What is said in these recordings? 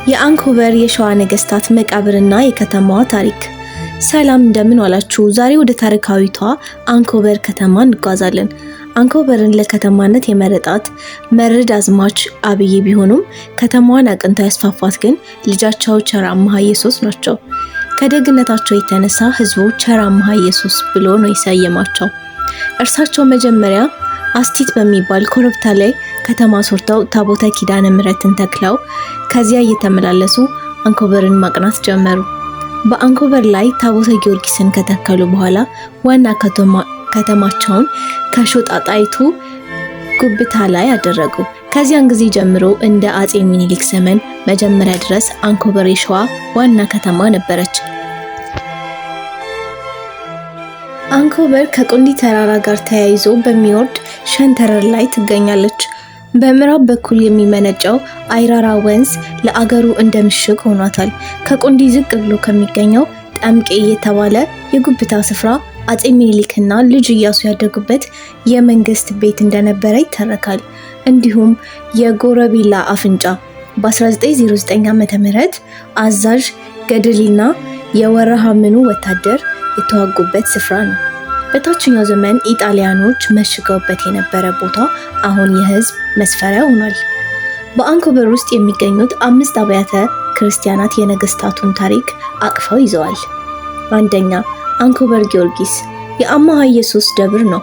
የአንኮበር የሸዋ ነገስታት መቃብርና የከተማዋ ታሪክ። ሰላም እንደምን ዋላችሁ። ዛሬ ወደ ታሪካዊቷ አንኮበር ከተማ እንጓዛለን። አንኮበርን ለከተማነት የመረጣት መርዕድ አዝማች አብዬ ቢሆኑም ከተማዋን አቅንተው ያስፋፏት ግን ልጃቸው ቸር አምሃ ኢየሱስ ናቸው። ከደግነታቸው የተነሳ ህዝቡ ቸር አምሃ ኢየሱስ ብሎ ነው የሰየማቸው። እርሳቸው መጀመሪያ አስቲት በሚባል ኮረብታ ላይ ከተማ ሰርተው ታቦተ ኪዳነ ምሕረትን ተክለው ከዚያ እየተመላለሱ አንኮበርን ማቅናት ጀመሩ። በአንኮበር ላይ ታቦተ ጊዮርጊስን ከተከሉ በኋላ ዋና ከተማቸውን ከሾጣጣይቱ ጉብታ ላይ አደረጉ። ከዚያን ጊዜ ጀምሮ እንደ አጼ ሚኒሊክ ዘመን መጀመሪያ ድረስ አንኮበር የሸዋ ዋና ከተማ ነበረች። አንኮበር ከቁንዲ ተራራ ጋር ተያይዞ በሚወርድ ሸንተረር ላይ ትገኛለች። በምዕራብ በኩል የሚመነጨው አይራራ ወንዝ ለአገሩ እንደ ምሽግ ሆኗታል። ከቁንዲ ዝቅ ብሎ ከሚገኘው ጠምቄ የተባለ የጉብታ ስፍራ አጼ ሚኒሊክና ልጅ ኢያሱ ያደጉበት የመንግስት ቤት እንደነበረ ይተረካል። እንዲሁም የጎረቢላ አፍንጫ በ1909 ዓ.ም አዛዥ ገድሊና የወረሃምኑ ወታደር የተዋጉበት ስፍራ ነው። በታችኛው ዘመን ኢጣሊያኖች መሽገውበት የነበረ ቦታ አሁን የህዝብ መስፈሪያ ሆኗል። በአንኮበር ውስጥ የሚገኙት 5 አብያተ ክርስቲያናት የነገስታቱን ታሪክ አቅፈው ይዘዋል። አንደኛ፣ አንኮበር ጊዮርጊስ የአምሃ ኢየሱስ ደብር ነው።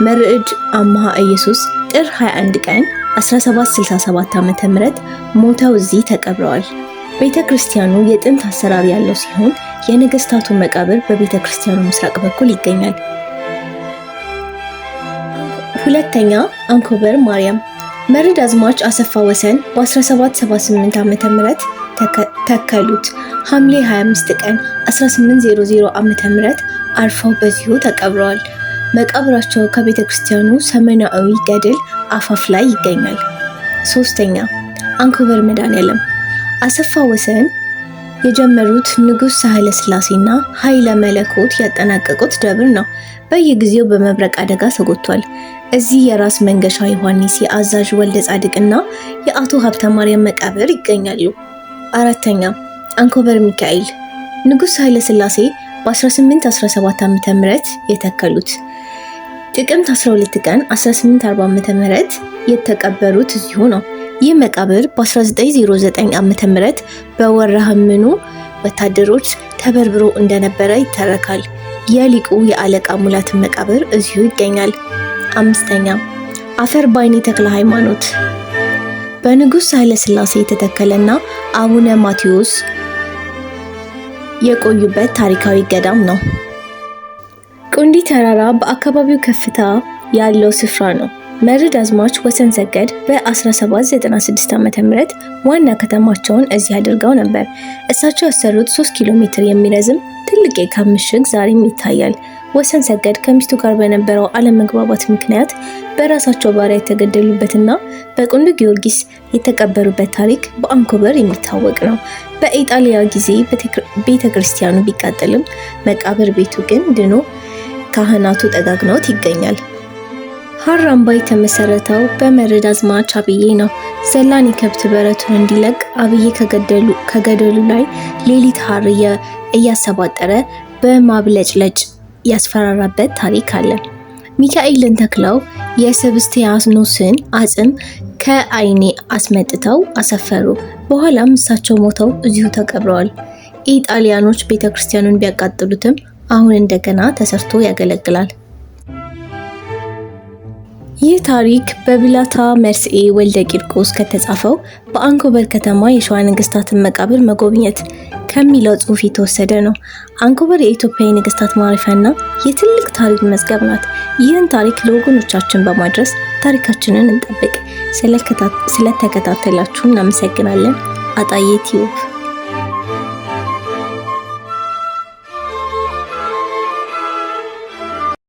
መርዕድ አምሃ ኢየሱስ ጥር 21 ቀን 1767 ዓ.ም ሞተው እዚህ ተቀብረዋል። ቤተ ክርስቲያኑ የጥንት አሰራር ያለው ሲሆን የነገስታቱ መቃብር በቤተ ክርስቲያኑ ምስራቅ በኩል ይገኛል። ሁለተኛ፣ አንኮበር ማርያም መርዕድ አዝማች አሰፋ ወሰን በ1778 ዓ.ም ተከሉት። ሐምሌ 25 ቀን 1800 ዓ.ም አርፈው በዚሁ ተቀብረዋል። መቃብራቸው ከቤተ ክርስቲያኑ ሰሜናዊ ገድል አፋፍ ላይ ይገኛል። ሶስተኛ፣ አንኮበር መድኃኔዓለም አሰፋ ወሰን የጀመሩት ንጉሥ ሳህለ ስላሴና ኃይለ መለኮት ያጠናቀቁት ደብር ነው። በየጊዜው በመብረቅ አደጋ ተጎድቷል። እዚህ የራስ መንገሻ ዮሐንስ የአዛዥ ወልደ ጻድቅና የአቶ ሀብተ ማርያም መቃብር ይገኛሉ። አራተኛ፣ አንኮበር ሚካኤል ንጉሥ ኃይለ ስላሴ በ1817 ዓ.ም የተከሉት። ጥቅምት 12 ቀን 1840 ዓ.ም የተቀበሩት እዚሁ ነው። ይህ መቃብር በ1909 ዓ.ም በወረሃምኑ ወታደሮች ተበርብሮ እንደነበረ ይተረካል። የሊቁ የአለቃ ሙላት መቃብር እዚሁ ይገኛል። አምስተኛ፣ አፈር ባይኔ ተክለ ሃይማኖት በንጉሥ ኃይለ ስላሴ የተተከለና አቡነ ማቴዎስ የቆዩበት ታሪካዊ ገዳም ነው። ቁንዲ ተራራ በአካባቢው ከፍታ ያለው ስፍራ ነው። መርዕድ አዝማች ወሰን ሰገድ በ1796 ዓ.ም ዋና ከተማቸውን እዚህ አድርገው ነበር። እሳቸው ያሰሩት 3 ኪሎ ሜትር የሚረዝም ትልቅ የካብ ምሽግ ዛሬም ይታያል። ወሰን ሰገድ ከሚስቱ ጋር በነበረው አለመግባባት ምክንያት በራሳቸው ባሪያ የተገደሉበትና በቁንዲ ጊዮርጊስ የተቀበሩበት ታሪክ በአንኮበር የሚታወቅ ነው። በኢጣሊያ ጊዜ ቤተ ክርስቲያኑ ቢቃጠልም መቃብር ቤቱ ግን ድኖ ካህናቱ ጠጋግነውት ይገኛል። ሀራምባ የተመሰረተው በመርዕድ አዝማች አብዬ ነው። ዘላን የከብት በረቱን እንዲለቅ አብዬ ከገደሉ ላይ ሌሊት ሐር እያሰባጠረ በማብለጭለጭ ያስፈራራበት ታሪክ አለ። ሚካኤልን ተክለው የሰብስቲያኖስን አጽም ከአይኔ አስመጥተው አሰፈሩ። በኋላም እሳቸው ሞተው እዚሁ ተቀብረዋል። ኢጣሊያኖች ቤተክርስቲያኑን ቢያቃጥሉትም አሁን እንደገና ተሰርቶ ያገለግላል። ይህ ታሪክ በብላታ መርስኤ ወልደ ቂርቆስ ከተጻፈው በአንኮበር ከተማ የሸዋ ነገስታትን መቃብር መጎብኘት ከሚለው ጽሑፍ የተወሰደ ነው። አንኮበር የኢትዮጵያ የነገስታት ማረፊያና የትልቅ ታሪክ መዝገብ ናት። ይህን ታሪክ ለወገኖቻችን በማድረስ ታሪካችንን እንጠብቅ። ስለተከታተላችሁ እናመሰግናለን። አጣዬ ቲዩብ